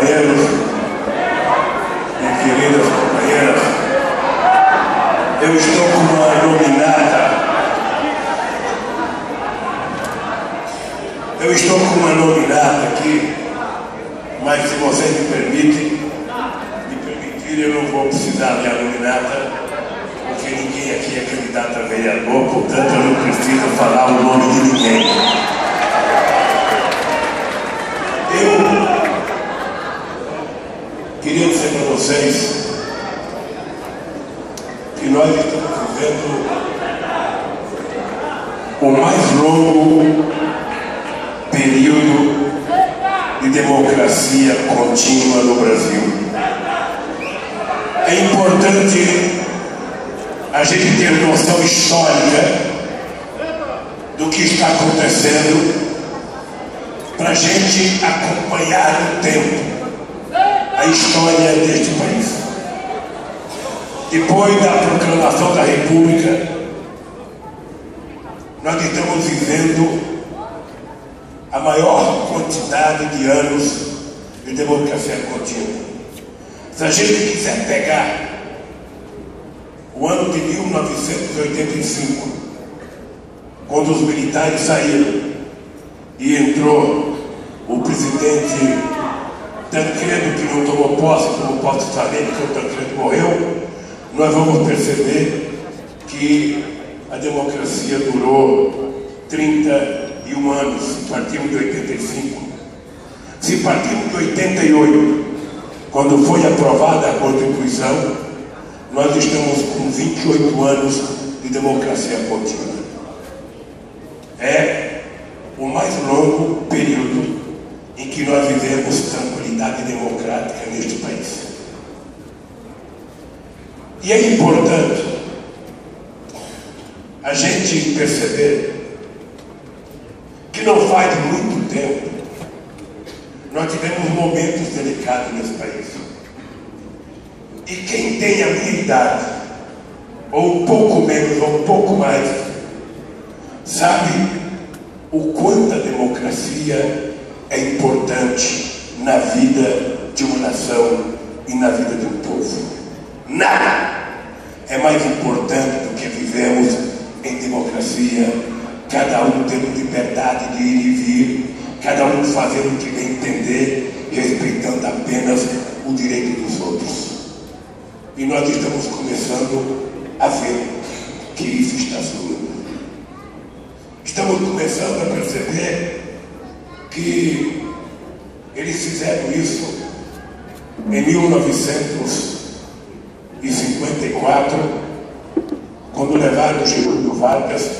companheiros e queridas companheiras, eu estou com uma nominata. Eu estou com uma nominata aqui, mas se vocês me permitirem, eu não vou precisar de a nominata, porque ninguém aqui é candidato a vereador, portanto eu não preciso falar o nome de ninguém. Eu queria dizer para vocês que nós estamos vivendo o mais longo período de democracia contínua no Brasil. É importante a gente ter noção histórica do que está acontecendo para a gente acompanhar no tempo a história deste país. Depois da proclamação da República, nós estamos vivendo a maior quantidade de anos de democracia contínua. Se a gente quiser pegar o ano de 1985, quando os militares saíram e entrou o presidente Tancredo, que não tomou posse, como posso saber, porque o Tancredo morreu, nós vamos perceber que a democracia durou 31 anos, se partimos de 85. Se partimos de 88, quando foi aprovada a Constituição, nós estamos com 28 anos de democracia contínua. É o mais longo período em que nós vivemos tranquilidade democrática neste país. E é importante a gente perceber que não faz muito tempo nós tivemos momentos delicados nesse país. E quem tem a minha idade, ou um pouco menos, ou um pouco mais, sabe o quanto a democracia é importante na vida de uma nação e na vida de um povo. Nada é mais importante do que vivemos em democracia, cada um tendo liberdade de ir e vir, cada um fazendo o que bem entender, respeitando apenas o direito dos outros. E nós estamos começando a ver que isso está sumindo. Estamos começando a perceber que eles fizeram isso em 1954, quando levaram Getúlio Vargas,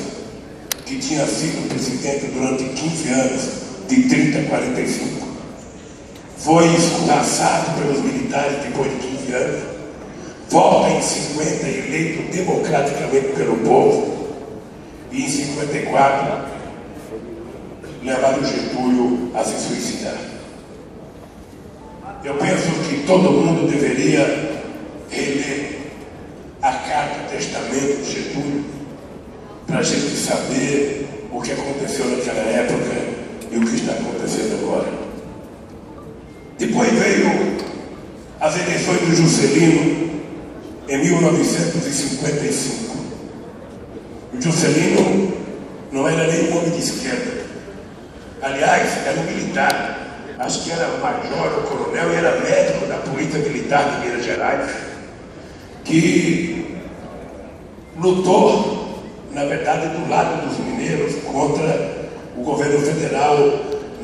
que tinha sido presidente durante 15 anos, de 30 a 45. Foi escorraçado pelos militares depois de 15 anos, volta em 50, eleito democraticamente pelo povo, e em 54 levaram Getúlio a se suicidar. Eu penso que todo mundo deveria reler a carta testamento de Getúlio para a gente saber o que aconteceu naquela época e o que está acontecendo agora. Depois veio as eleições do Juscelino em 1955. O Juscelino não era nem um homem de esquerda. Aliás, era um militar. Acho que era major ou coronel e era médico da Polícia Militar de Minas Gerais, que lutou, na verdade, do lado dos mineiros contra o governo federal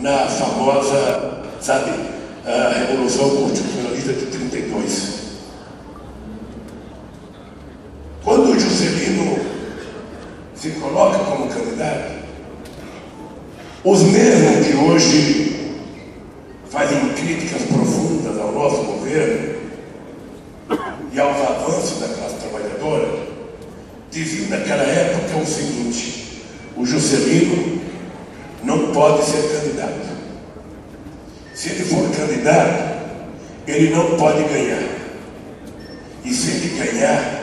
na famosa, a Revolução Constitucionalista de 32. Quando o Juscelino se coloca como candidato, os mesmos que hoje fazem críticas profundas ao nosso governo e aos avanços da classe trabalhadora, diziam naquela época o seguinte: o Juscelino não pode ser candidato. Se ele for candidato, ele não pode ganhar. E se ele ganhar,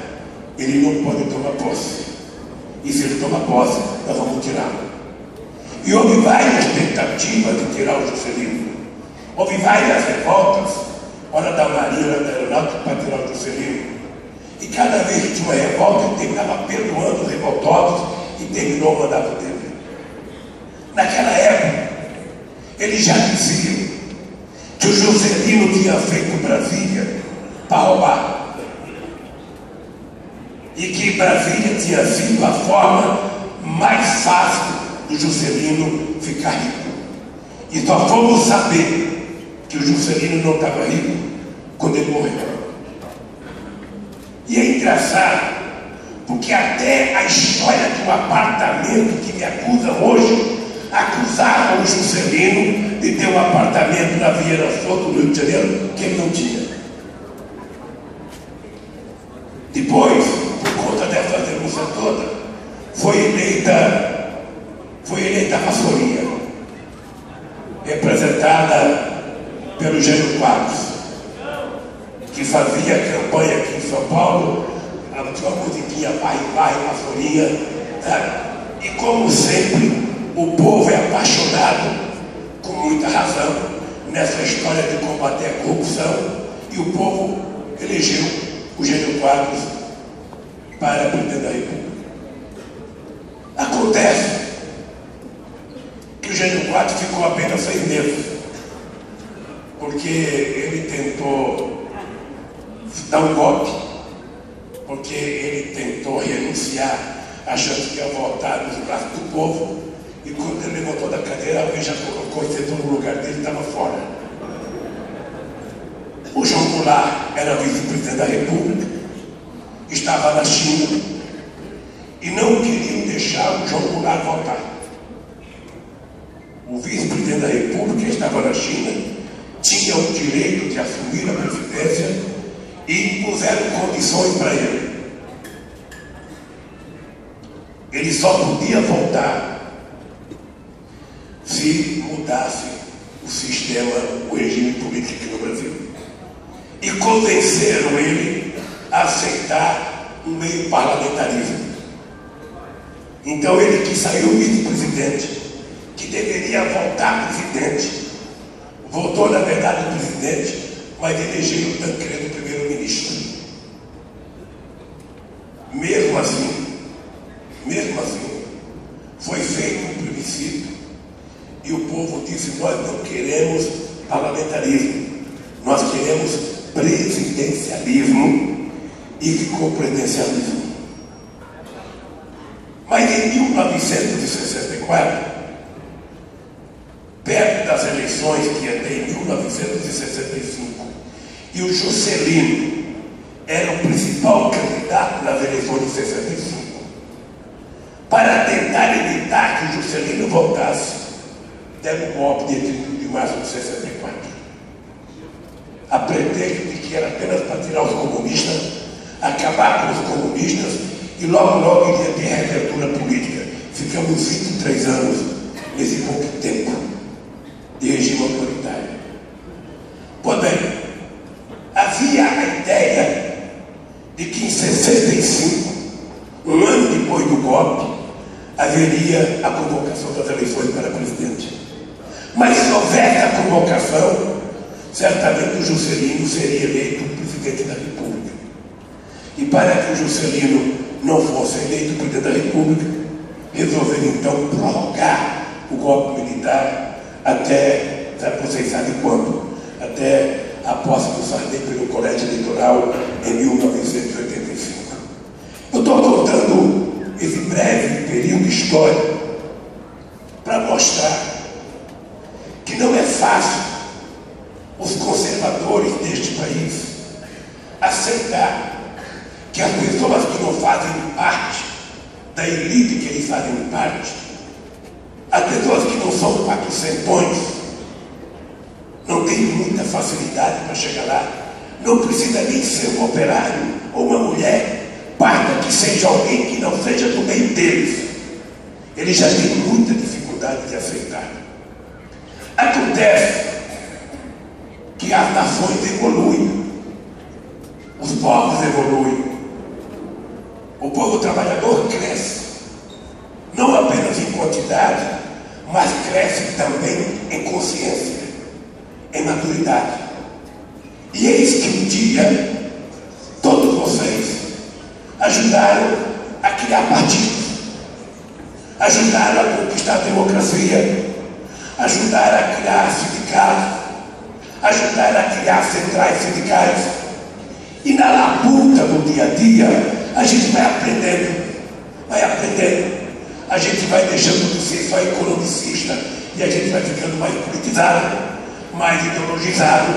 ele não pode tomar posse. E se ele tomar posse, nós vamos tirá-lo. E houve várias tentativas de tirar o Juscelino. Houve várias revoltas, hora da Marinha, hora da Aeronáutica, para tirar o Juscelino. E cada vez que tinha uma revolta, ele terminava perdoando os revoltosos e terminou o mandato dele. Naquela época, ele já dizia que o Juscelino tinha feito Brasília para roubar. E que Brasília tinha sido a forma mais fácil do Juscelino ficar rico. E só fomos saber que o Juscelino não estava rico quando ele morreu. E é engraçado, porque até a história de um apartamento que me acusam hoje, acusaram o Juscelino de ter um apartamento na Vieira Soto, no Rio de Janeiro, que ele não tinha. Depois, por conta dessa denúncia toda, foi eleita a Vassourinha, representada pelo Jânio Quadros, que fazia campanha aqui em São Paulo, tinha uma musiquinha vai, Vassourinha, sabe? E como sempre, o povo é apaixonado, com muita razão, nessa história de combater a corrupção, e o povo elegeu o Jânio Quadros para presidente da República. Acontece que o Jânio Quadros ficou apenas 6 meses, porque ele tentou dar um golpe, porque ele tentou renunciar, achando que ia voltar nos braços do povo, e quando ele levantou da cadeira, alguém já colocou e sentou no lugar dele e estava fora. O João Goulart era vice-presidente da República, estava na China, e não queriam deixar o João Goulart voltar. O vice-presidente da República estava na China, tinha o direito de assumir a presidência e impuseram condições para ele. Ele só podia voltar se mudasse o sistema, o regime político aqui no Brasil. E convenceram ele a aceitar um meio parlamentarismo. Então ele que saiu vice-presidente, que deveria voltar presidente, voltou na verdade presidente, mas elegeu o Tancredo primeiro-ministro. Mesmo assim, foi feito um plebiscito e o povo disse: nós não queremos parlamentarismo, nós queremos presidencialismo, e ficou presidencialismo. Mas em 1964, perto das eleições que ia ter em 1965, e o Juscelino era o principal candidato nas eleições de 65, para tentar evitar que o Juscelino voltasse, deram um golpe de 31 de março de 64. A pretexto de que era apenas para tirar os comunistas, acabar com os comunistas, e logo iria ter reabertura política. Ficamos 23 anos nesse pouco tempo de regime autoritário. Pois bem, havia a ideia de que em 65, um ano depois do golpe, haveria a convocação das eleições para presidente. Mas se houvesse a convocação, certamente o Juscelino seria eleito presidente da República. E para que o Juscelino não fosse eleito presidente da República, resolveram então prorrogar o golpe militar até, vocês sabem quando? Até a posse do Sarney pelo Colégio Eleitoral em 1985. Eu estou contando esse breve período histórico para mostrar que não é fácil os conservadores deste país aceitar que as pessoas que não fazem parte da elite que eles fazem parte, as pessoas que não são quatrocentões, não têm muita facilidade para chegar lá, não precisa nem ser um operário ou uma mulher, basta que seja alguém que não seja do meio deles, eles já têm muita dificuldade de aceitar. Acontece que as nações evoluem, os povos evoluem, o povo trabalhador cresce, não apenas em quantidade, mas cresce também em consciência, em maturidade. E eis que um dia, todos vocês ajudaram a criar partidos, ajudaram a conquistar a democracia, ajudaram a criar sindicatos, ajudaram a criar centrais sindicais. E na labuta do dia a dia, a gente vai aprendendo, a gente vai deixando de ser só economicista e a gente vai ficando mais politizado, mais ideologizado.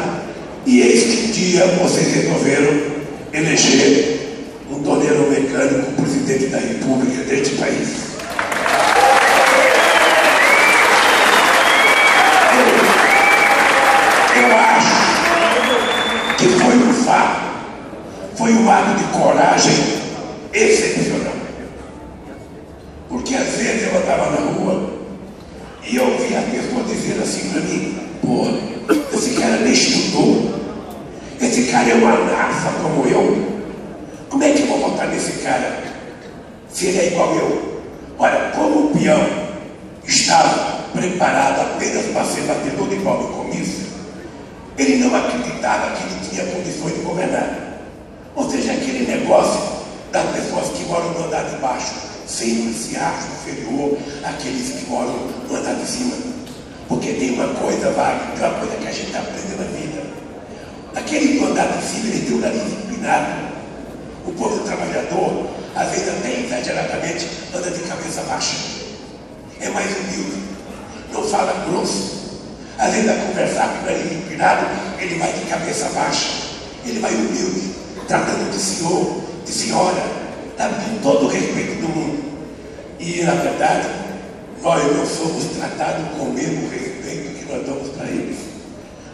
E eis que um dia vocês resolveram eleger um torneiro mecânico presidente da República deste país. Eu acho que foi um ato de coragem excepcional. Porque às vezes eu andava na rua e eu ouvia as pessoas dizendo assim para mim: pô, esse cara nem estudou, esse cara é uma naça como eu, como é que eu vou votar nesse cara se ele é igual eu? Olha, como o peão estava preparado apenas para ser batedor de palma no comício, ele não acreditava que ele tinha condições de governar. Ou seja, aquele negócio das pessoas que moram no andar de baixo sempre se acham inferior àqueles que moram no andar de cima. Porque tem uma coisa, Wagner, tem uma coisa que a gente aprende na vida. Aquele do andar de cima, ele tem o nariz empinado. O povo trabalhador, às vezes até exageradamente, anda de cabeça baixa. É mais humilde, não fala grosso. Às vezes, a conversar com o nariz empinado, ele vai de cabeça baixa. Ele vai humilde, tratando de senhor, de senhora, com todo o respeito do mundo. E, na verdade, nós não somos tratados com o mesmo respeito que nós damos para eles.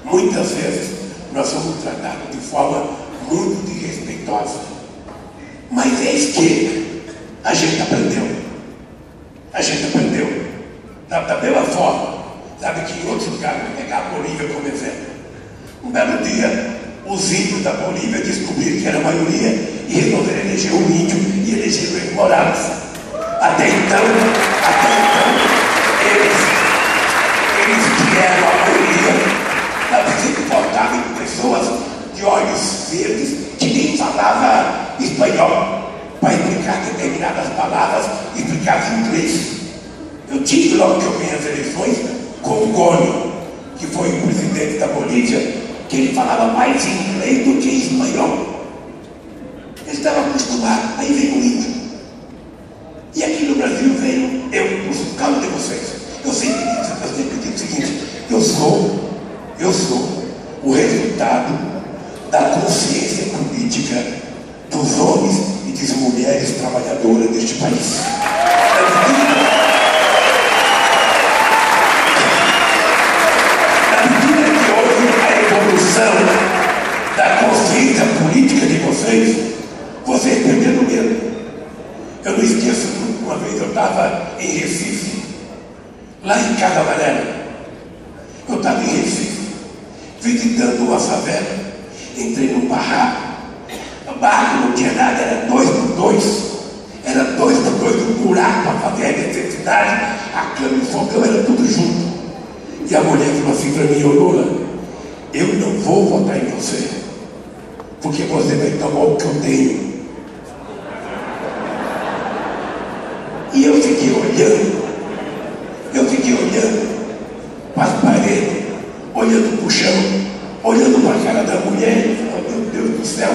Muitas vezes, nós somos tratados de forma muito desrespeitosa. Mas eis que a gente aprendeu. A gente aprendeu. Da mesma forma, sabe que em outros lugares, vou pegar a Bolívia como exemplo. Um belo dia, os índios da Bolívia descobriram que era a maioria e resolveram eleger um índio e elegeram Evo Morales. Até então, eles que eram a maioria, sempre votavam em pessoas de olhos verdes que nem falavam espanhol, para explicar determinadas palavras, explicar em inglês. Eu tive logo que eu ganhei as eleições com o Goni, que foi o presidente da Bolívia, que ele falava mais inglês do que espanhol. Ele estava acostumado, aí veio o índio. E aqui no Brasil veio eu, por causa de vocês. Eu sempre digo o seguinte: eu sou o resultado da consciência política dos homens e das mulheres trabalhadoras deste país. Da consciência política de vocês perderam o medo. Eu não esqueço, uma vez eu estava em Recife, lá em Casa Amarela. Eu estava em Recife, visitando uma favela, entrei num barraco. O barraco não tinha nada, era 2x2. Era 2x2, um buraco para fazer a necessidade, a cama e o fogão, era tudo junto. E a mulher falou assim para mim: ô Lula, eu não vou votar em você, porque você vai tomar o que eu tenho. E eu fiquei olhando para as paredes, olhando para o chão, olhando para a cara da mulher, e falando: meu Deus do céu,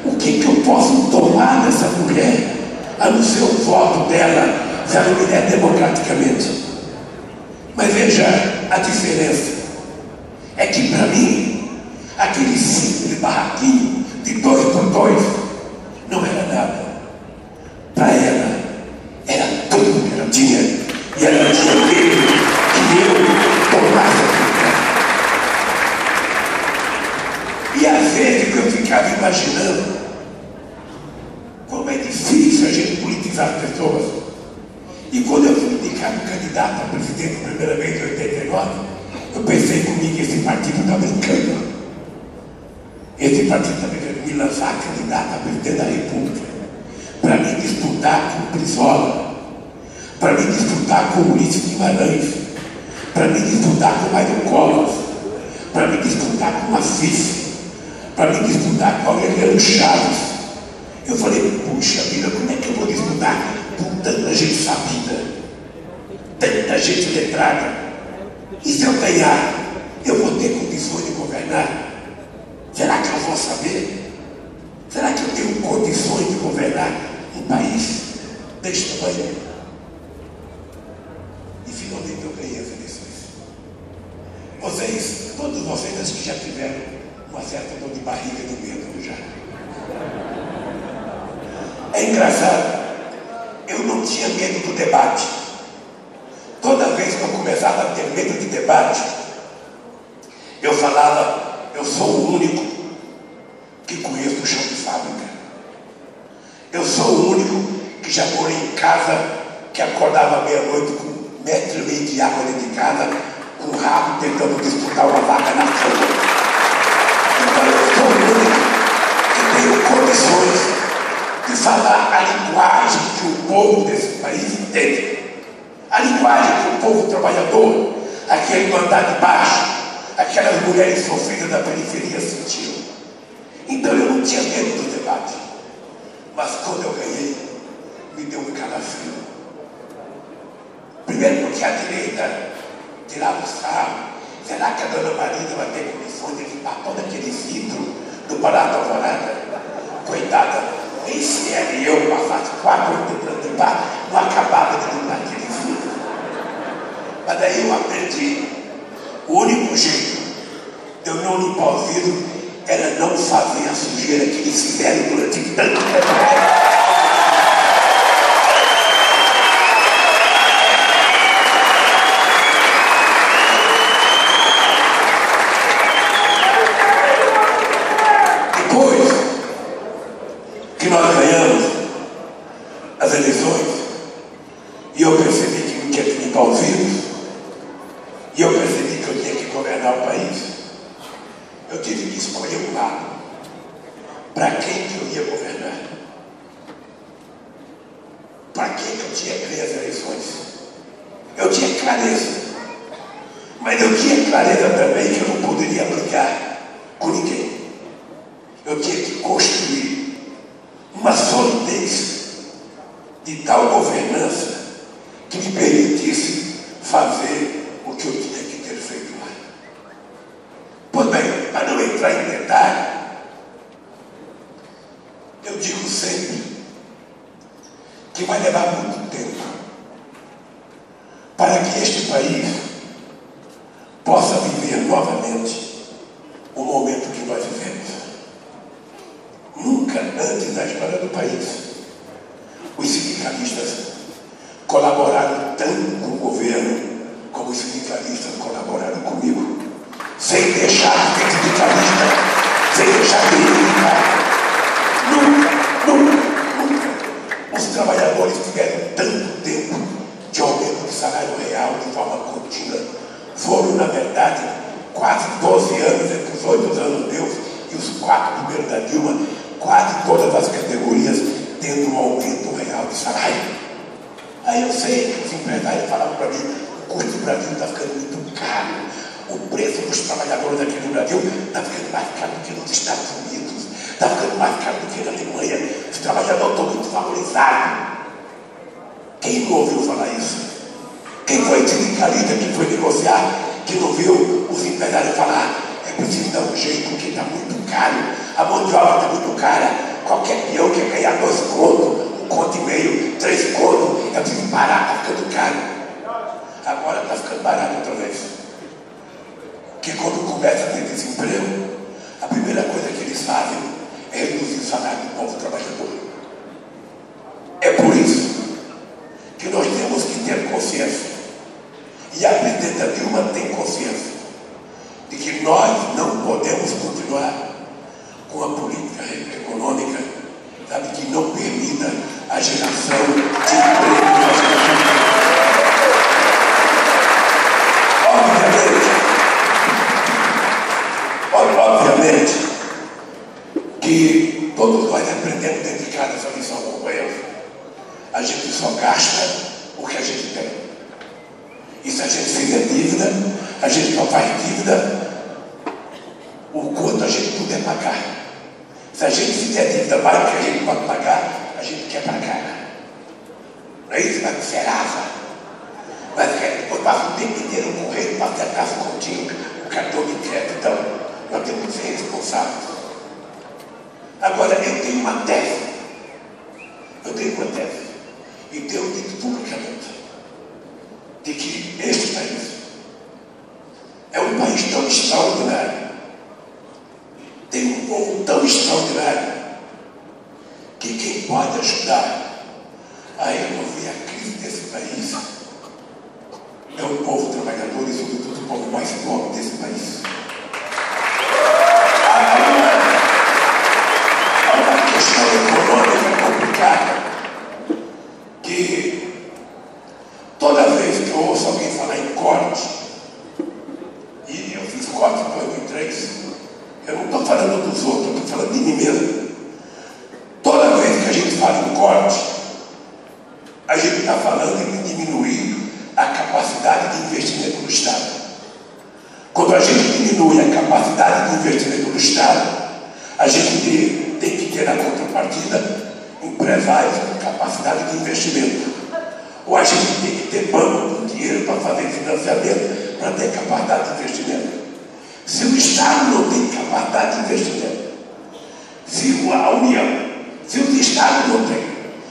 o que eu posso tomar dessa mulher, a não ser o voto dela, se ela me der democraticamente? Mas veja a diferença. É que para mim, aquele simples barraquinho de 2x2 não era nada. Para ela, era tudo que ela tinha. E ela tinha medo que eu tomasse a vida. E às vezes eu ficava imaginando como é difícil a gente politizar as pessoas. E quando eu fui indicado candidato a presidente a primeira vez em 89, eu pensei comigo: esse partido está brincando. Esse partido está brincando me lançar candidato a presidente da República, para me disputar com o Brizola, para me disputar com o Ulisses Guimarães, para me disputar com o Mário Covas, para me me disputar com uma FIFA, para me disputar com alguém que era o Chaves. Eu falei, puxa vida, como é que eu vou disputar com tanta gente sabida, tanta gente letrada? E se eu ganhar, eu vou ter condições de governar? Será que eu vou saber? Será que eu tenho condições de governar um país deste tamanho? E finalmente eu ganhei as eleições. Todos vocês acho que já tiveram uma certa dor de barriga e de medo já. É engraçado, eu não tinha medo do debate. Toda vez que eu começava a ter medo de debate, eu falava, eu sou o único que conheço o chão de fábrica. Eu sou o único que já morei em casa, que acordava meia-noite com 1,5 metros de água dentro de casa, com o rabo tentando disputar uma vaga na cama. Então eu sou o único que tenho condições de falar a linguagem que o povo desse país entende. A linguagem que o povo trabalhador, aquele do andar de baixo, aquelas mulheres sofridas da periferia sentiam. Então eu não tinha medo do debate. Mas quando eu ganhei, me deu um calafrio. Primeiro porque a direita tirava o sarro. Será que a dona Marisa vai ter condições de limpar todo aquele vidro do Palácio Alvorada? Coitada, nem se ela e eu passasse 4 anos tentando limpar, não acabava de limpar aquele vidro. Mas daí eu aprendi. O único jeito de eu não limpar o vidro era não fazer a sujeira que eles fizeram durante tanto tempo. Depois que nós ganhamos as eleições, e eu percebi que não tinha que limpar os vidros, e eu percebi que eu tinha que governar o país, eu tive que escolher um lado. Para quem que eu ia governar? Para quem que eu tinha que ganhar as eleições? Eu tinha clareza. Mas eu tinha clareza também que eu não poderia brigar com ninguém. Eu tinha que construir uma solidez de tal governança que me permitisse fazer o que eu tinha que ter feito lá. Pois bem, para não entrar em detalhe, eu digo sempre que vai levar muito tempo para que este país possa viver novamente o momento que nós vivemos. Nunca antes na história do país os sindicalistas colaboraram tanto com o governo como os sindicalistas colaboraram comigo, sem deixar de ser sindicalista, sem deixar de reivindicar. Nunca os trabalhadores tiveram tanto tempo de aumento de salário real de forma contínua. Foram, na verdade, quase 12 anos, entre os 8 anos meus e os 4 primeiros da Dilma, quase todas as categorias tendo um aumento real de salário. Aí eu sei que os empresários falavam para mim, o custo do Brasil está ficando muito caro, o preço dos trabalhadores aqui no Brasil está ficando mais caro do que nos Estados Unidos, está ficando mais caro do que na Alemanha, os trabalhadores estão muito valorizados. Quem não ouviu falar isso? Quem foi sindicalista que foi negociar, que não viu os empresários falar, é preciso dar um jeito porque está muito caro, a mão de obra está muito cara, qualquer peão quer ganhar 2 contos, 1,5 conto, 3 contos, é preciso parar, está ficando caro. Agora está ficando barato outra vez. Porque quando começa a ter desemprego, a primeira coisa que eles fazem é reduzir o salário do povo trabalhador. É por isso que nós temos que ter consciência, e a presidenta Dilma tem consciência, de que nós não podemos continuar com a política econômica, sabe, que não permita a geração de emprego. Obviamente que todos nós aprendemos dentro de casa essa lição com eles. A gente só gasta o que a gente tem. E se a gente fizer dívida, a gente só faz dívida fizer dívida mais do que a gente pode pagar, a gente quer pagar. Não é isso? Vai pro Serasa. Mas depois passa o tempo inteiro correndo para ter casa contínuo, o cartão de crédito. Então, nós temos que ser responsáveis. Agora, eu tenho uma tese. E tenho dito publicamente de que este país é um país tão extraordinário, tem um povo tão extraordinário, que quem pode ajudar a resolver a crise desse país é o povo trabalhador e, sobretudo, o povo mais pobre desse país. Há uma questão econômica complicada, que toda vez que eu ouço alguém falar em corte, e eu fiz corte em 2003, eu não estou falando dos outros, eu estou falando de mim mesmo. Toda vez que a gente fala em corte, a gente está falando em diminuir a capacidade de investimento do Estado. Quando a gente diminui a capacidade de investimento do Estado, a gente tem que ter na contrapartida empresários com capacidade de investimento. Ou a gente tem que ter banco com dinheiro para fazer financiamento, para ter capacidade de investimento. Se o Estado não tem capacidade de investimento, se a União, se os Estados não têm,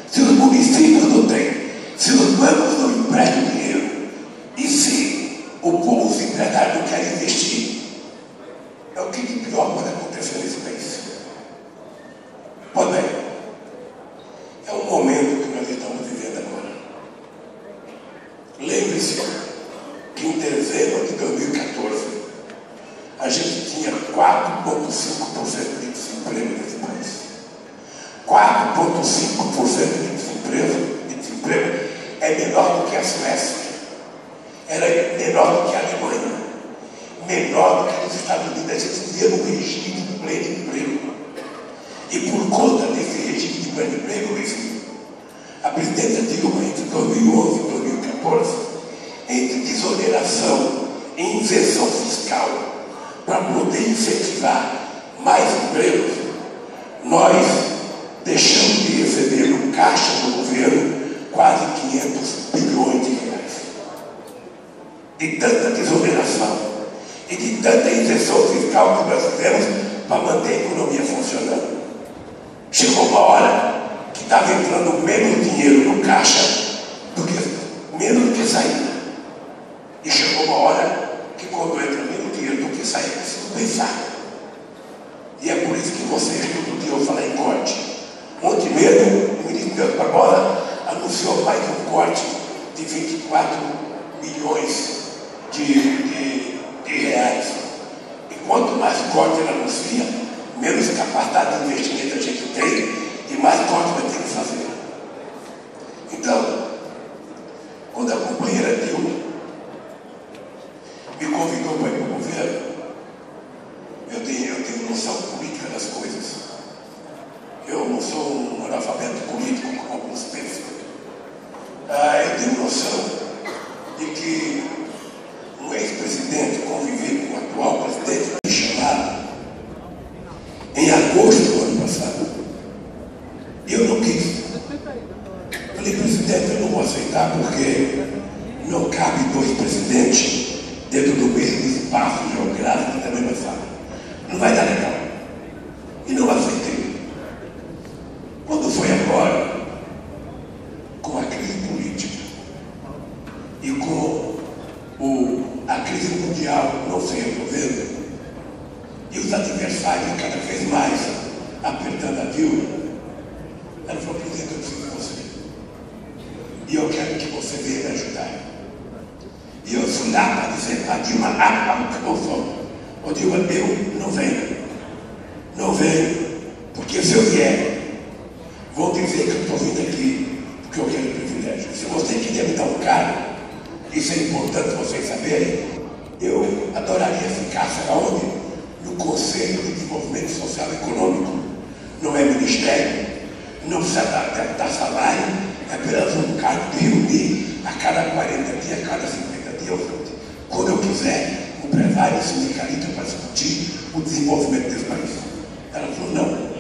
se os municípios não têm, se os bancos não emprestam dinheiro, e se o povo, os empresários não querem investir, é o que de pior pode acontecer nesse país. Pois bem, é um momento que nós estamos vivendo agora. Lembre-se que em dezembro de 2014, a gente tinha 4,5% de desemprego nesse país. 4,5% de desemprego é menor do que a Suécia, era menor do que a Alemanha, menor do que os Estados Unidos. A gente vivia num regime de pleno emprego. E por conta desse regime de pleno emprego, a presidenta Dilma, entre 2011 e 2014, entre desoneração e isenção fiscal, para poder incentivar mais empregos, nós deixamos de receber no caixa do governo quase 500 bilhões de reais. De tanta desoneração e de tanta isenção fiscal que nós fizemos para manter a economia funcionando. Chegou uma hora que estava entrando menos dinheiro no caixa menos do que saída. E chegou uma hora que quando entra menos dinheiro do que saída, precisa pensar. E é por isso que vocês todo dia eu falar em corte. Ontem mesmo, o ministro Pedro Barbosa anunciou mais um corte de 24 milhões de reais. E quanto mais corte ele anuncia, menos capacidade de investimento a gente tem e mais corte vai ter que fazer. Então, quando a companheira Dilma me convidou para ir para o governo, eu tenho noção política das coisas. Eu não sou um analfabeto político como alguns pensam. Eu tenho noção de que um ex-presidente conviver com o atual presidente me chamaram em agosto do ano passado. E eu não quis. Falei, presidente, eu não vou aceitar porque não cabe dois presidentes dentro do mesmo espaço geográfico da mesma sala. Não vai dar legal. E não aceitei. Quando foi agora, com a crise política e com a crise mundial não se resolvendo, e os adversários cada vez mais apertando a Dilma, ela falou, presidente, eu preciso de você. E eu quero que você venha me ajudar. E eu fui lá para dizer para a Dilma, ô Dilma, eu não venho. Não venho, porque se eu vier, vão dizer que eu estou vindo aqui porque eu quero privilégio. Se você quiser me dar um cargo, isso é importante vocês saberem, eu adoraria ficar, sabe aonde? No Conselho de Desenvolvimento Social e Econômico. Não é ministério, não precisa dar salário, é apenas um cargo de reunir a cada 40 dias, a cada 50 dias, quando eu quiser, empresário e sindicalista para discutir o desenvolvimento desse país. Ela falou, não,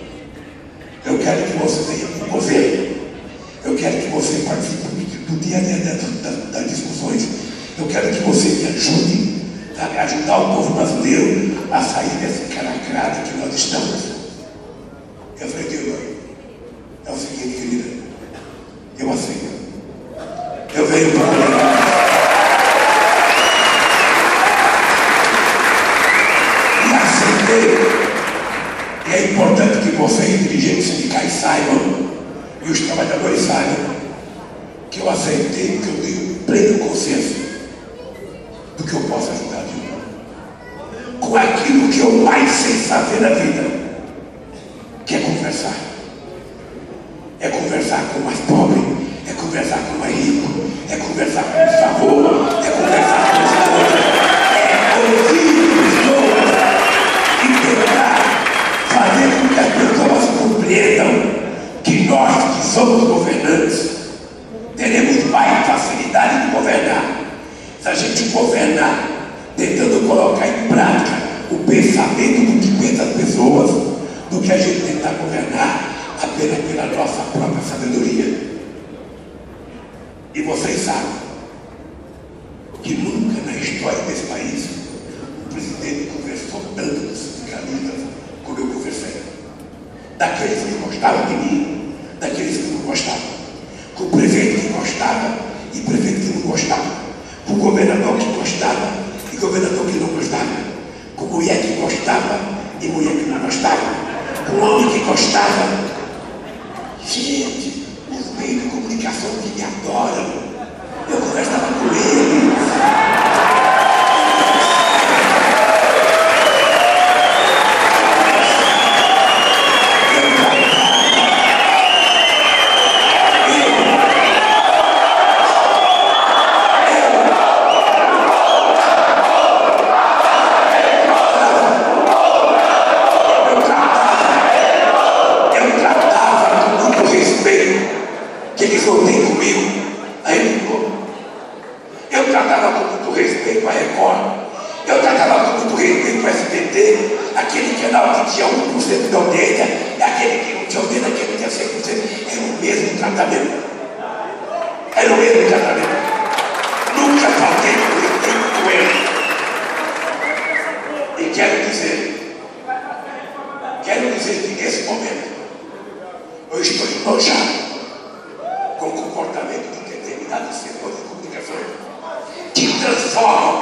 a sair desse calacrado que nós estamos. Eu falei, Deus, é o seguinte, querida, eu aceito. Eu venho para melhorar. E aceitei. E é importante que vocês, dirigentes sindicais, saibam, e os trabalhadores saibam, que eu aceitei, porque eu tenho pleno consenso do que eu posso ajudar de novo. Com aquilo que eu mais sei fazer na vida, que é conversar. É conversar com o mais pobre, é conversar com o mais rico, é conversar com o favor, é conversar com os outros, é ouvir pessoas e tentar fazer com que as pessoas compreendam que nós que somos governantes teremos mais facilidade de governar se a gente governar tentando colocar em prática o pensamento do que pensa as pessoas, do que a gente tentar governar apenas pela nossa própria sabedoria. E vocês sabem que nunca na história desse país o presidente conversou tanto com os sindicalistas como eu conversei. Daqueles que gostavam de mim, daqueles que não gostavam. Com o prefeito que gostava e prefeito que não gostava. Com o governador que gostava e governador que não gostava. Com mulher que gostava e mulher que não gostava. Com homem que gostava. Gente, os meios de comunicação que me adoram. Eu conversava com eles. Que eles não têm comigo, aí eu tratava com muito respeito a Record, eu tratava com muito respeito a SBT, aquele canal que tinha 1% de audiência, e aquele que não tinha audiência, aquele que tinha 100%, era o mesmo tratamento. Era o mesmo tratamento. Nunca faltei com respeito com ele. E quero dizer que nesse momento, eu estou enojado com o comportamento de determinados setores de comunicação que transformam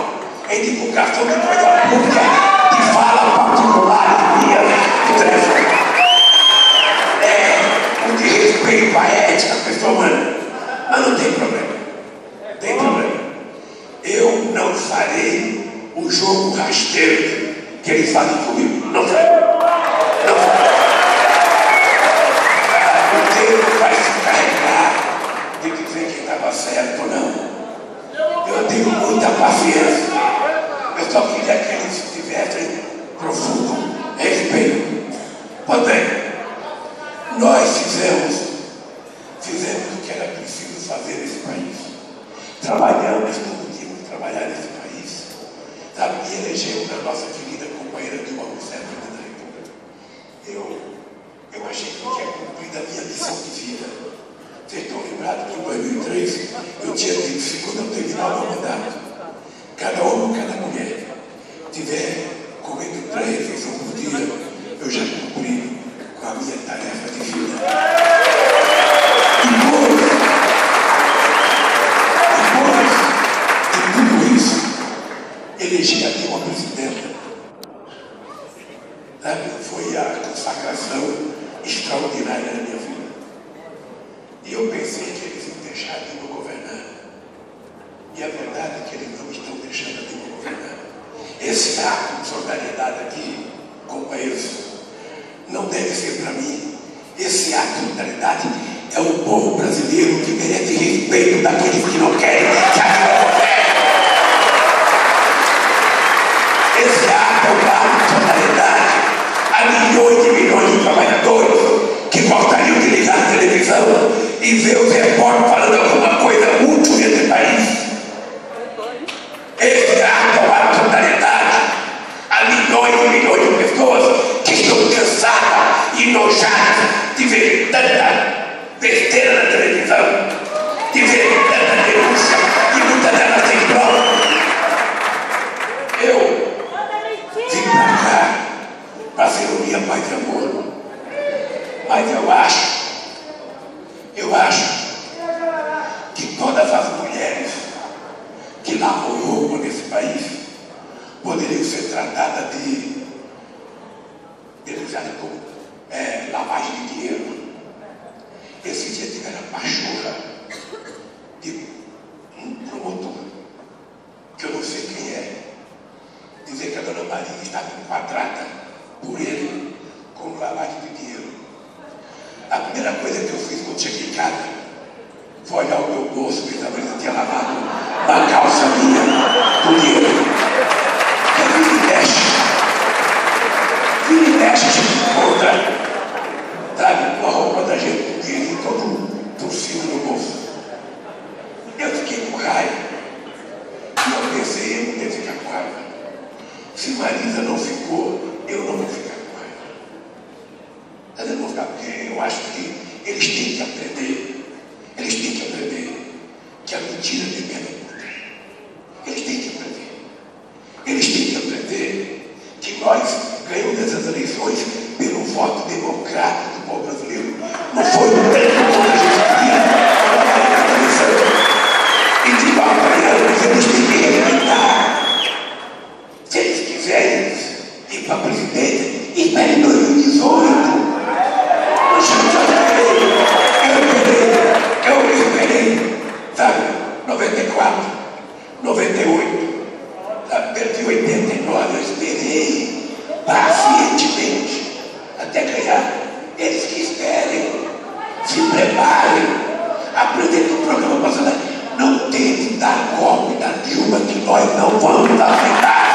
em divulgação de coisa pública de fala particular de minha de telefone. O de respeito à ética, à pessoa humana. Mas não tem problema. Tem problema. Eu não farei o jogo rasteiro que eles fazem comigo. Não farei. Não farei. O tempo vai se carregar de dizer que estava certo ou não. Eu tenho muita paciência. Eu só queria que eles tivessem profundo respeito. Pois bem, nós fizemos o que era preciso fazer nesse país. Trabalhamos como tínhamos que trabalhar nesse país. Sabe, e elegemos a nossa querida companheira Dilma Rousseff da República. Eu achei que eu tinha cumprido a minha missão de vida. Vocês estão lembrados que em 2003 eu tinha dito que quando eu terminar o meu mandato, cada homem, cada mulher tiver comendo 3 refeições por dia, eu já cumpri com a minha tarefa de vida. Depois de tudo isso, elegi a Dilma presidenta. Foi a consagração extraordinária da minha vida. E eu pensei que eles iam deixar a Dilma governar. E a verdade é que eles não estão deixando a Dilma governar. Esse ato de solidariedade aqui, companheiros, não deve ser para mim. Esse ato de solidariedade é o povo brasileiro que merece respeito daqueles que não querem que a Dilma governe. Esse ato é o ato de solidariedade a milhões e milhões de trabalhadores que gostariam de ligar a televisão e ver os repórteres falando alguma coisa útil nesse país. Esse ato é o ato de solidariedade a milhões e milhões de pessoas que estão cansadas e enojadas de ver tanta besteira na televisão, de ver tanta denúncia e muitas delas sem prova. Eu vim para cá primeira coisa que eu fiz quando cheguei em casa foi olhar o meu bolso, ver se eu tinha lavado uma calça minha do dinheiro. Vira e mexe, a gente encontra, sabe, com a roupa da gente do dinheiro todo torcido no bolso. Eu fiquei com raiva. E eu pensei, eu não devo ficar com raiva. Se Marisa não ficou, eu não vou ficar com raiva. Mas eu não vou ficar, porque eu acho que eles têm que aprender. Eles têm que aprender que a mentira depende da puta. Eles têm que aprender. Eles têm que aprender que nós ganhamos essas eleições pelo voto democrático do povo brasileiro. Não foi o tanto quanto a gente queria na eleição. E de igual para eles têm que respeitar. Se eles quiserem ir para presidente, esperem em 2018. Eu esperei, sabe, 94, 98, sabe, perdi 89, eu esperei pacientemente até ganhar. Eles que esperem, se preparem, aprendem que o programa passado não teve dar golpe da Dilma, que nós não vamos aceitar.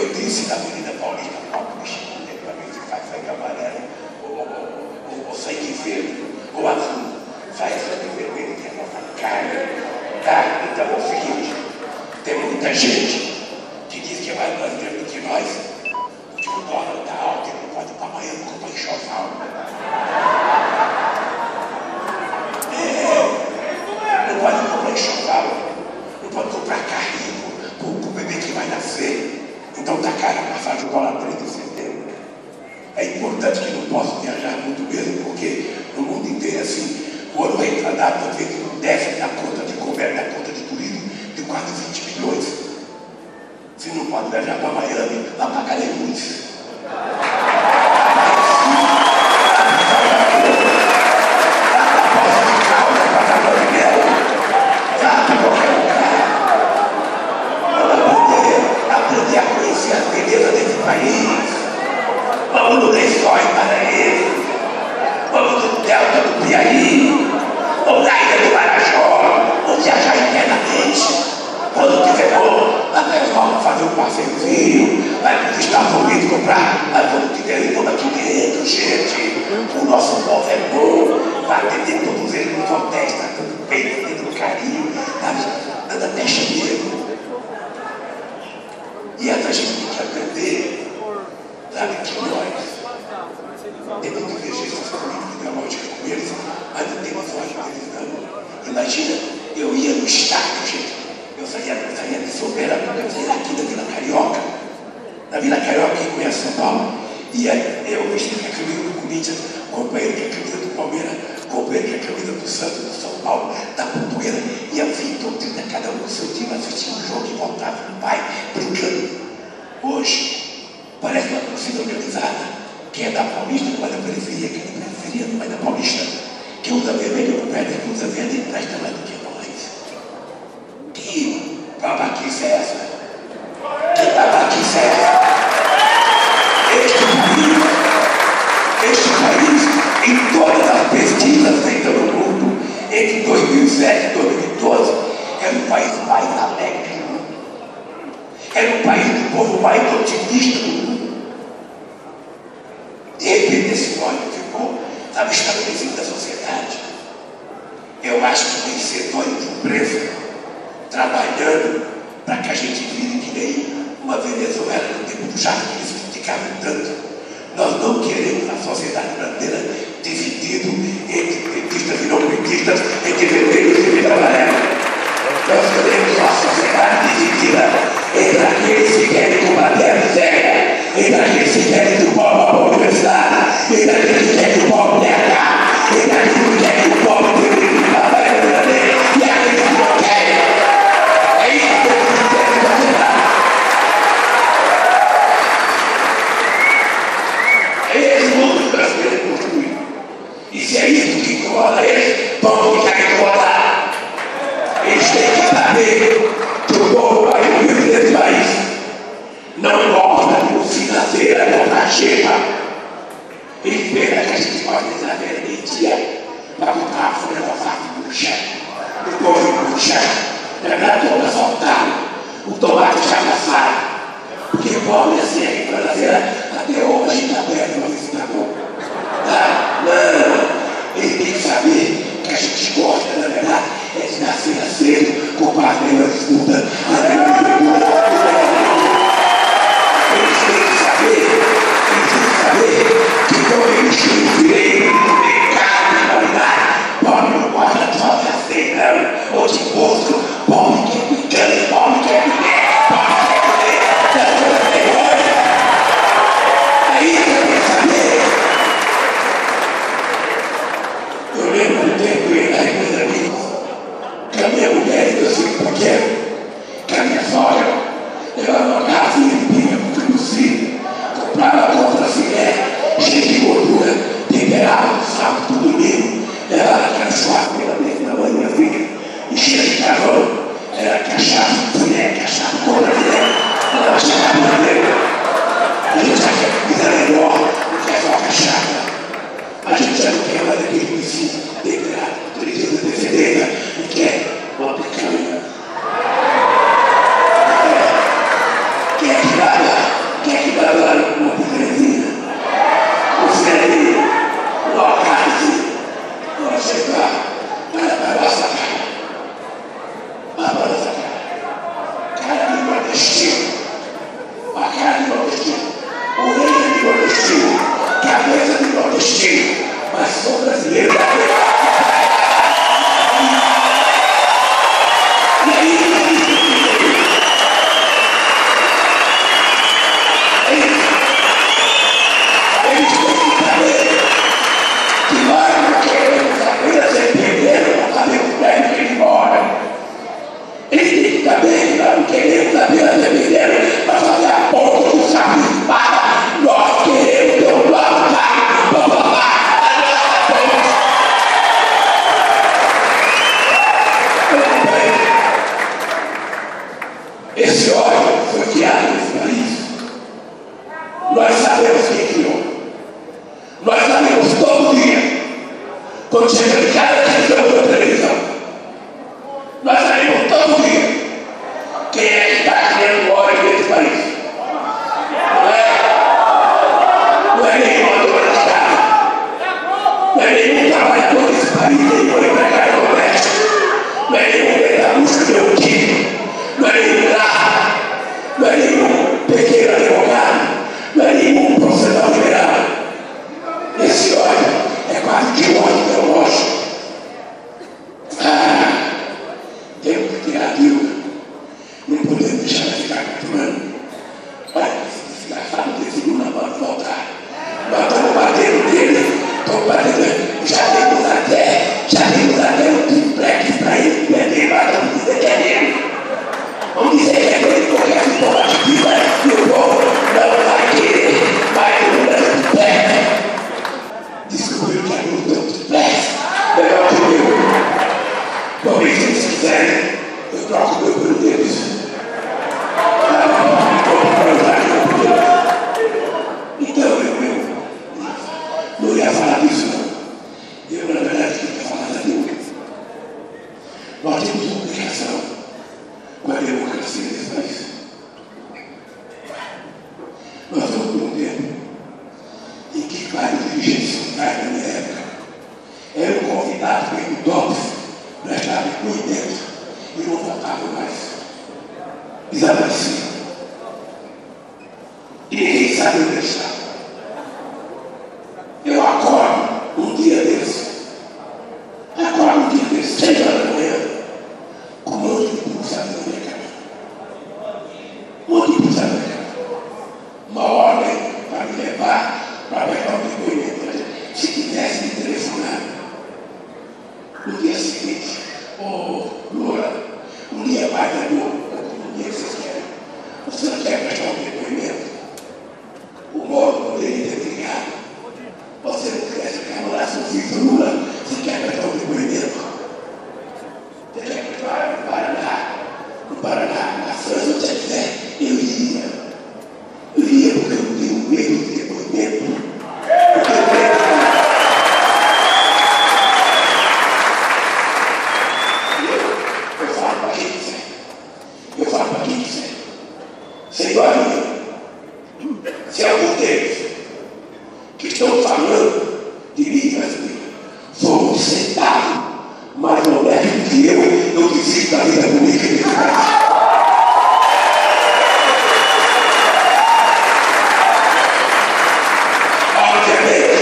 eu disse na Avenida Paulista, puxa, para mim se faz sangue amarelo, ou sangue verde, ou azul, faz sangue vermelho, que é a nossa carne. Tá? Então é o seguinte, tem muita gente que diz que é mais brasileiro do que nós, porque o dólar está alto, ele não pode ir para Miami comprar enxoval. Não pode comprar enxoval, não pode comprar carrinho para o bebê que vai nascer. Então está caro a passagem do dólar 30 de setembro. É importante que não possa viajar muito mesmo, porque no mundo inteiro, assim, o ano retrasado nós teve um déficit na conta de comércio, na conta de turismo, de quase 20 milhões. Se não pode viajar para Miami, vai pagar luz. Aprender a conhecer a beleza desse país. Vamos no Lençóis Maranhenses, vamos no Delta do Piauí, vamos na Ilha do Marajó, vamos viajar internamente. Quando tiver bom, até vamos fazer um passeiozinho, vai para os Estados Unidos comprar, mas vamos ter tudo aqui dentro, gente. O nosso povo é bom, vai atender todos eles nos hotéis, está tudo bem, está tendo carinho, anda até chameiro. E essa gente tem que aprender, sabe, que nós temos que ver Jesus política ideológica com eles, mas não temos ódio deles não. Imagina, eu ia no estádio, gente. Eu saía de Sobeira, eu saía aqui da Vila Carioca. Na Vila Carioca, quem conhece São Paulo, e aí eu vesti com a camisa do Corinthians, companheiro com a camisa do Palmeiras, companheiro com a camisa do Santos, do São Paulo, da Pompoeira, e eu vi doutrina, cada um no seu time, assistia um jogo e voltava com o pai, brincando. Hoje, parece uma torcida organizada, quem é da Paulista não vai da periferia, quem é da periferia não vai da Paulista, quem usa vermelho não perde, quem usa verde empresta mais do que nós. Que babaquice é essa? Que babaquice é essa? Este país, em todas as pesquisas feitas no mundo, entre 2007 e 2012, era o país mais alegre do mundo. Era o país do povo mais otimista do mundo. De repente, esse ódio ficou, sabe, estabelecido na sociedade. Eu acho que tem setores de empresa trabalhando para que a gente vire que nem uma Venezuela no tempo do Chávez, que eles criticavam tanto. Nós não queremos a sociedade brasileira dividida entre petistas e não petistas, entre vermelhos e amarelos. Nós queremos uma sociedade dividida entre aqueles que querem combater a miséria, entre aqueles que querem que o povo vá para a universidade, entre aqueles que querem que o povo tenha carro, entre aqueles que querem que o povo tenha trabalho verdadeiro e aqueles que não querem. É isso que eu quero fazer. É esse mundo brasileiro construído. E se é isso que incomoda eles, vamos ficar incomodados. Eles têm que saber que o povo vai viver nesse país. Não gosta de um financeiro, comprar xepa. Ele espera que a gente possa fazer mentira para botar a folha da face no chão. O povo no chão. Lembrar toda soltada. O tomate já passado. Porque pobre assim é que brasileira até hoje a gente está perto, mas isso está bom. Não. Ele tem que saber que a gente gosta, na verdade, é de nascer cedo, com panela de escuta. Eles têm que saber que quando eles chegam direito no mercado de qualidade, pobre não gosta de só de aceitando ou de imposto, pobre que é picante, pobre que é mulher, pobre que é mulher, é isso que eu quero saber. Eu lembro do tempo aí, meus amigos, que a minha mulher, eu sei porque nordestino, a cara de nordestino, orelha de nordestino, cabeça de nordestino, mas sou brasileiro da queremos saber a depender para fazer a ponta do sabe. Nós queremos ter um plano para falar. Esse ódio foi criado nesse país. Nós sabemos quem criou. Nós sabemos todo dia, quando chega em casa, da televisão. Nós sabemos todo dia quem é que está criando ódio nesse país. Não é nenhuma dona de casa. Não é nenhum trabalhador desse país, nenhum empregado doméstico. Não é nenhum metalúrgico de um time. Não é nenhum carro. Não é nenhum pequeno advogado. Não é nenhum profissional liberal. Esse ódio é quase que o ódio ideológico. Temos que tirar a dúvida. Não podemos deixar de ficar continuando. Olha, esse desgraçado desse Lula pode voltar. Nós estamos batendo nele, estamos batendo. Já temos até um triplex para ele vender, mas vamos dizer que é dele. Vamos dizer que é dele, porque essa informativa e o povo não vai querer mais o Lula de triplex. Descobriu que é Lula de triplex. Melhor que eu. Talvez se eles quiserem, eu troco o meu pelo deles. Então eu não ia falar disso, não. Eu, na verdade, queria falar da Bíblia. Nós temos uma obrigação com a democracia desse país. Nós estamos por um tempo em que vários dirigentes sindicais na minha época eram convidados pelo DOPS para estar depoimentos e não voltavam mais. Desapareciam. E ninguém sabe onde está. Eu acordo um dia desses, 6 horas da manhã, com um monte de pulsado na minha cama. Um monte de pulsado na minha cama. Uma ordem para me levar para pegar o depoimento. Se tivesse me telefonado, no dia seguinte, Lula, um dia mais da noite, um dia que vocês querem. Você não quer prestar um depoimento? O Moro poderia ter ligado. Você não quer ficar no laço do Lula? Você quer prestar um depoimento? Você quer prestar no Paraná, na França, onde você quiser? Eu iria. Eu iria porque eu não tenho medo de depoimento. Eu falo para quem quiser. Eu falo para quem quiser. Sem dúvida. Se algum deles que estão falando de mim, vou sentado, mas não é que eu desisto da vida política desse país. Obviamente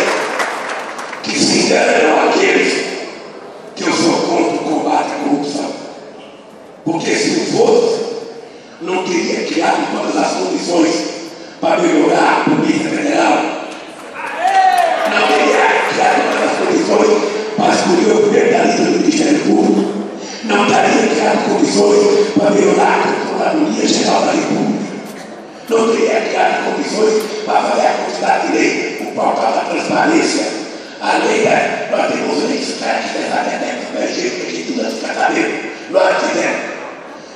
que se enganam aqueles que eu sou contra o combate à corrupção. Porque se não fosse, não teria criado todas as condições para melhorar a Polícia Federal. Não teria criado todas as condições para escolher o primeiro da lista do Ministério Público. Não teria criado condições para melhorar a Controladoria Geral da República. Não teria criado condições para fazer a quantidade de lei, o portal da transparência. A lei, nós temos leis que até tempo, que tudo fica sabendo. Nós fizemos.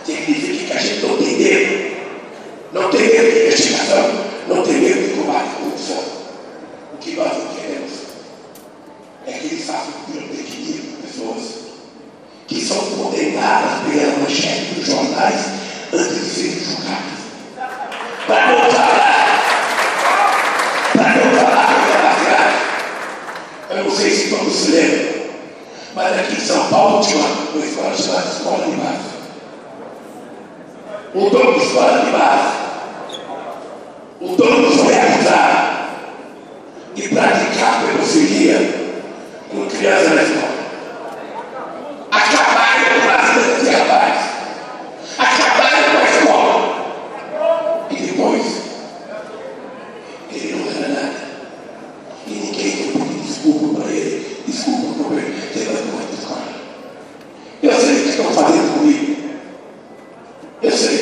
Significa que a gente não tem medo. Não tem medo de investigação, não tem medo de combate à corrupção. O que nós não queremos é que eles façam pirotecnia com pessoas que são condenadas pela manchete dos jornais antes de serem julgadas. Para não falar da cidade. Eu não sei se todos se lembram, mas aqui em São Paulo tinha uma escola chamada Escola de Baixo. um dono de escola de base, um dono foi acusado de praticar pedofilia com criança na escola. Acabaram com a vida desse rapaz. Acabaram com a escola. E depois, ele não era nada. E ninguém foi pedir desculpa para ele. Desculpa por ele. Você vai para a escola. Eu sei o que estão fazendo comigo. Eu sei.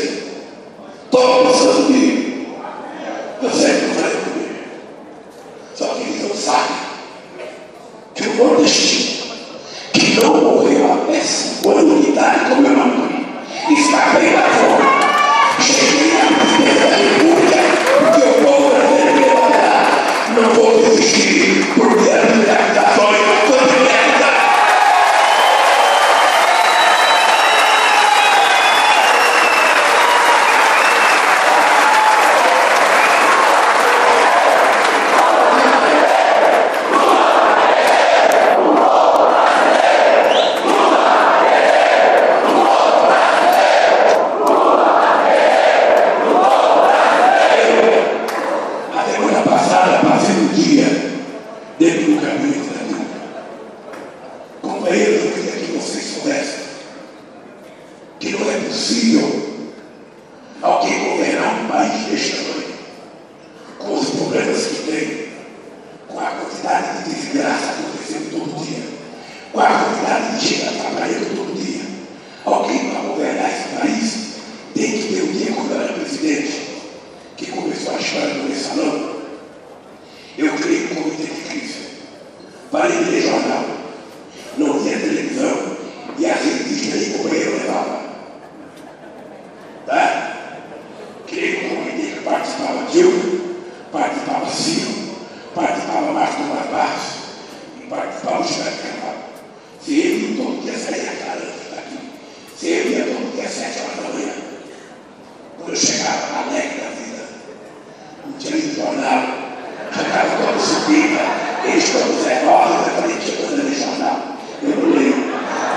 Estou passando comigo. Eu sei o que estão fazendo comigo. Só que eles não sabem que o nordestino, que não morreu a péssima unidade como eu não morri, escapei da fome, cheguei à presidência da República, porque o povo brasileiro me baterá. Não vou desistir, porque as minhas acusações são diretas. Dentro do caminho da vida. Companheiros, eu queria que vocês soubessem que não é possível alguém governar um país deste tamanho, com os problemas que tem, com a quantidade de desgraça acontecendo todo dia, com a quantidade de gente trabalhando todo dia. Alguém para governar esse país tem que ter um dia quando eu era presidente, que começou a história do mensalão. Eu criei um comitê de crise para ler jornal. Não tinha televisão e as revistas aí o companheiro levava. Tá? Criei um comitê que participava Dilma, participava Ciro, participava Marcos Barros e participava o Estado de Carvalho. Se ele todo dia saía a cara daqui, se ele ia todo dia às 7 horas da manhã, quando eu chegava alegre da vida, não tinha lido jornal. Chegava toda subida, eles todos nervosos, eu falei, tinha coisa de jornal. Eu não leio.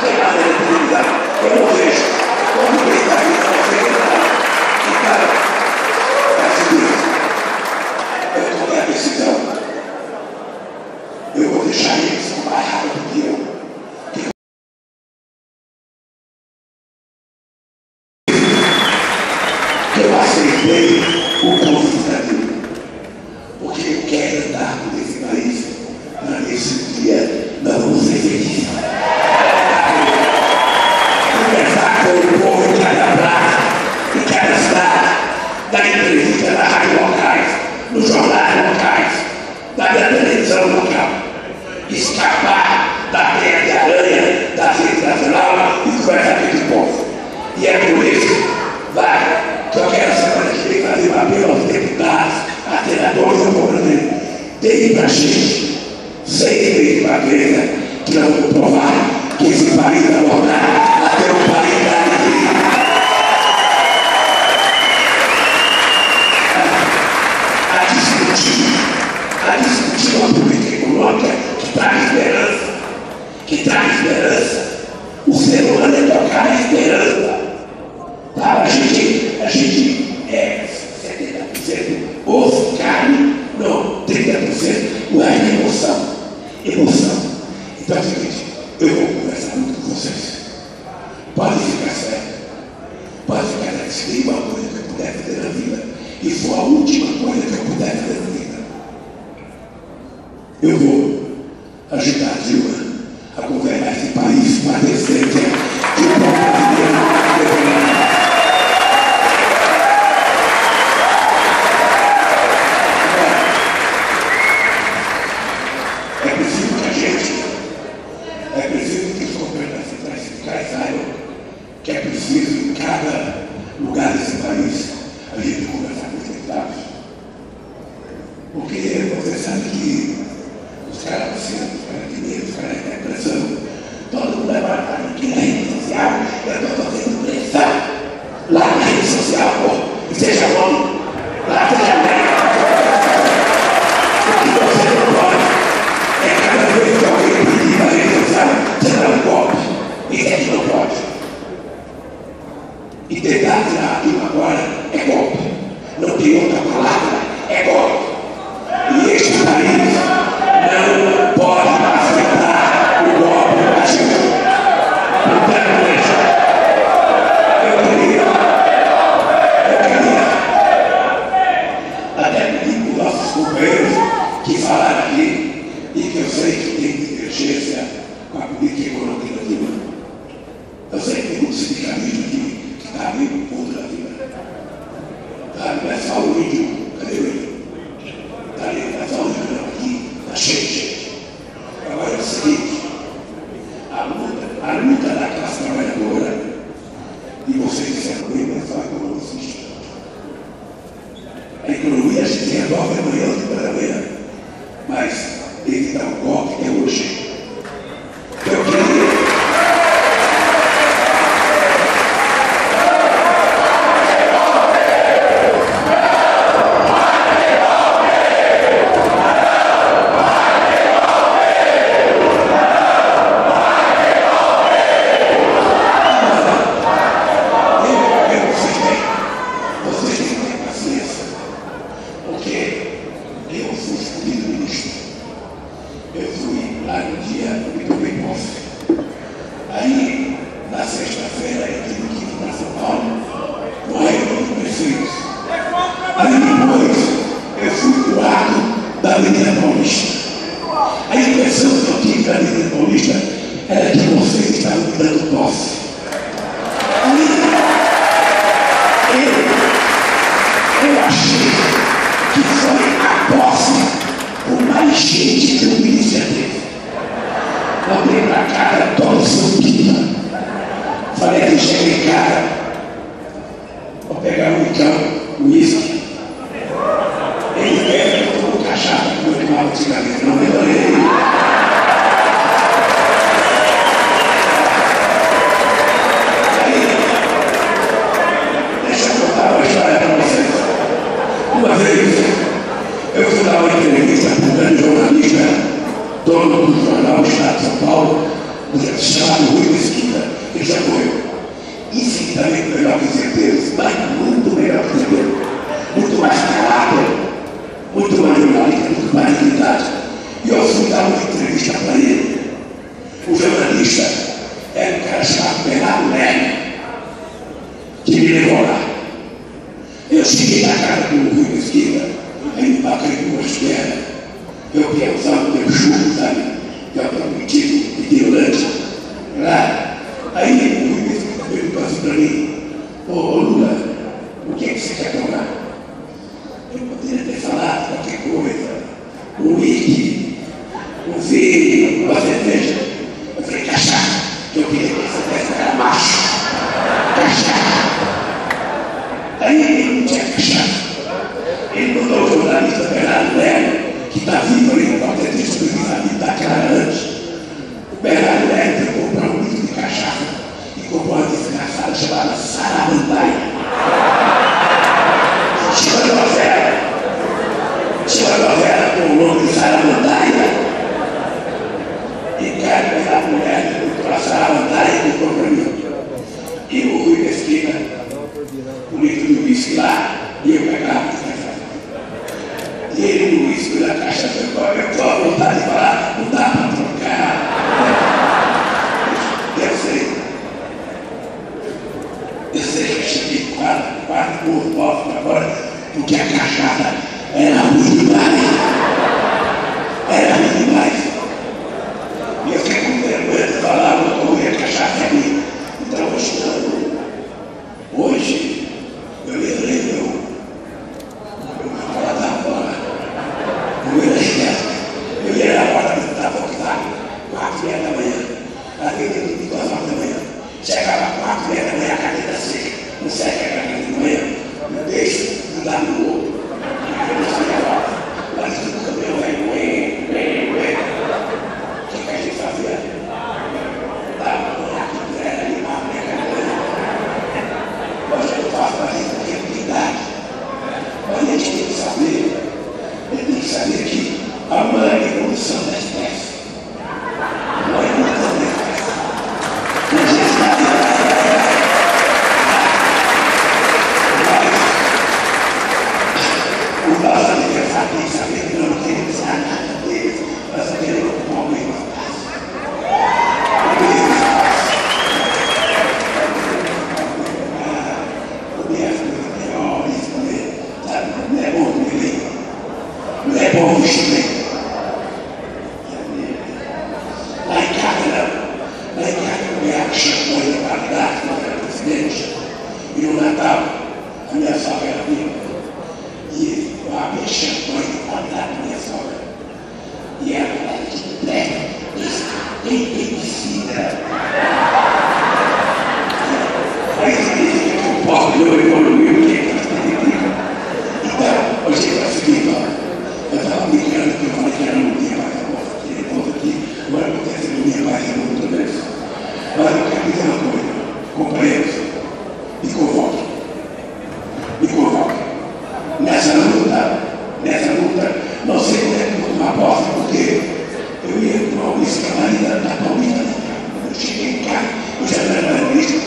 Quem lá na televisão, eu não vejo. Quando vem da vida, eu não vejo nada. Então, é assim, eu tomei a decisão. Eu vou deixar eles mais rápido que eu. Eu aceitei o convite da vida. Porque eu quero andar por esse país, mas nesse dia não vou ser feliz. Conversar com o povo de cada praça, de cada cidade, dar entrevista nas rádios locais, nos jornais locais, da televisão local, escapar da teia de aranha, da rede nacional e conversar com esse povo. E é por isso, que eu quero semana que vem fazer um apelo aos deputados, a senadores do povo brasileiro, deem para a gente 6 meses de magreza, que nós vamos provar que esse país vai voltar a ter um país da alegria. A discutir uma política econômica que traz esperança. O ser humano é trocar a esperança. Tá? A gente é 70% osso, carne, não, 30% o resto é emoção. Então é o seguinte, eu vou conversar muito com vocês. Pode ficar sério. Pode ficar sério. Se tem uma coisa que eu puder fazer na vida, e for a última coisa que eu puder fazer na vida, eu vou ajudar a Dilma a governar esse país para a decência que o povo brasileiro é preciso que os governos centrais saibam que é preciso em cada lugar desse país a gente conversar com os deputados. Porque você sabe que os caras os caras de medo, os caras de pressão, todo mundo vai matar aqui na rede social, eu estou fazendo pressão lá na rede social, pô, seja homem, lá seja mulher. O que você não pode é cada vez que alguém pedir na rede social, você dá um golpe. Isso aqui não pode. E tentar tirar aquilo agora é golpe. Não tem outra palavra, é golpe. E este país não pode aceitar o golpe do Brasil. Portanto, eu queria até pedir para os nossos companheiros que falaram aqui e que eu sei que tem divergência com a política econômica da Dilma. Eu sei que tem um sindicalismo aqui que está meio contra a Dilma. Não é só o índio, cadê o índio? Está ali, não é só o índio não, aqui está cheio de gente. Agora é o seguinte, a luta da classe trabalhadora, e vocês disseram comigo, é só economicista. A economia a gente resolve amanhã ou depois da manhã, mas ele dá um golpe é hoje. Eu queria. Deixa de dar no outro. Mas o cabelo vai moer, homens também. Lá em casa não. Lá em casa a mulher champanhe de qualidade, quando era presidente. E no Natal, a minha sogra era viva. E eu abri champanhe de qualidade da minha sogra. E ela era tem medicina. Aí significa que o pobre não evoluiu, porque então, hoje é o seguinte, ó, eu estava brincando que eu falei que era no dia mais amor, que ele volta aqui, agora acontece no dia mais amor toda vez. Mas eu quero dizer uma coisa, companheiros, me convoque. Nessa luta, não sei como é que eu vou tomar posse, porque eu ia para uma escalaria da Paulista, eu cheguei em casa, eu já não era mais ministro.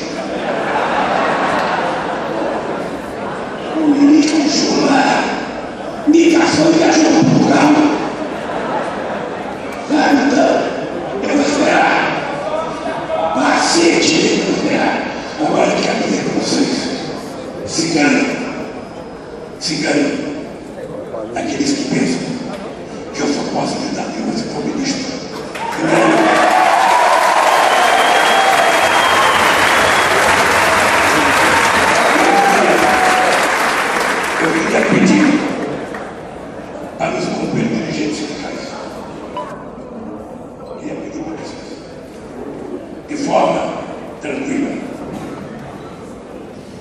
O ministro Jula migração viajou para Portugal. Então, eu vou esperar. Paciente, eu vou esperar. Agora eu quero dizer para vocês, se enganam. Aqueles que pensam que eu só posso ajudar Deus se for ministro. Eu queria pedir para os companheiros dirigentes sindicais. Eu queria pedir para vocês, de forma tranquila,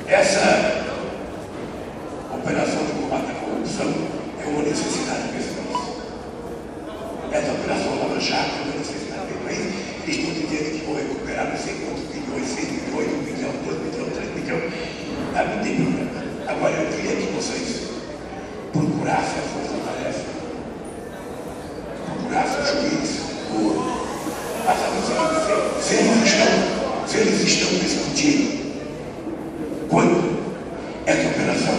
essa operação de combate à corrupção é uma necessidade para esse país. Essa operação Lava Jato é uma necessidade para o país. Eles estão dizendo que vão recuperar não sei quantos bilhões, 6 bilhões, 1 bilhão, 2 bilhões, 3 bilhões. Não tem problema. Agora eu queria que vocês procurassem a força-tarefa, procurassem o juiz, se eles estão discutindo quando essa operação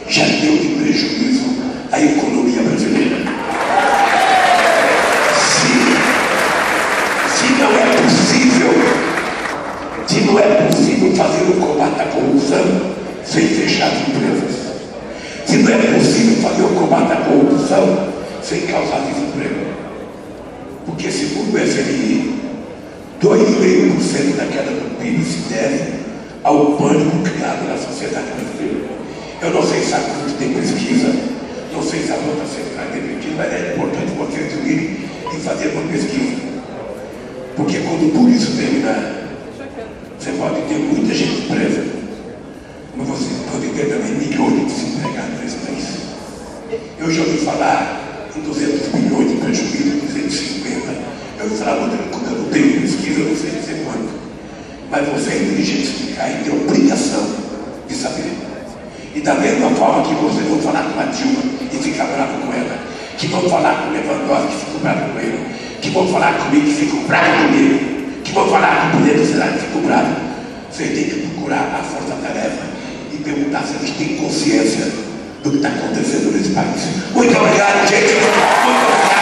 já deu de prejuízo à economia brasileira. Se não é possível fazer o combate à corrupção sem fechar as empresas, se não é possível fazer o combate à corrupção sem causar desemprego, porque segundo o FMI, 2,5% da queda do PIB se deve ao pânico criado na sociedade brasileira. Eu não sei se a CUT tem pesquisa, não sei se a outra central tem pesquisa, mas é importante vocês se unirem e fazer uma pesquisa. Porque quando tudo isso terminar, você pode ter muita gente presa, mas você pode ter também milhões de desempregados nesse país. Eu já ouvi falar em 200 bilhões de prejuízo, 250. Eu ouvi falar muito, quando eu não tenho pesquisa, eu não sei dizer quanto. Mas vocês, dirigentes sindicais, têm obrigação de saber. E da mesma forma que vocês vão falar com a Dilma e ficar bravo com ela, que vão falar com o Lewandowski e ficam bravo com ele, que vão falar comigo e ficam bravo comigo, que vão falar com o poder do Senado e ficam bravo, vocês têm que procurar a força-tarefa e perguntar se eles têm consciência do que está acontecendo nesse país. Muito obrigado, gente. Muito obrigado.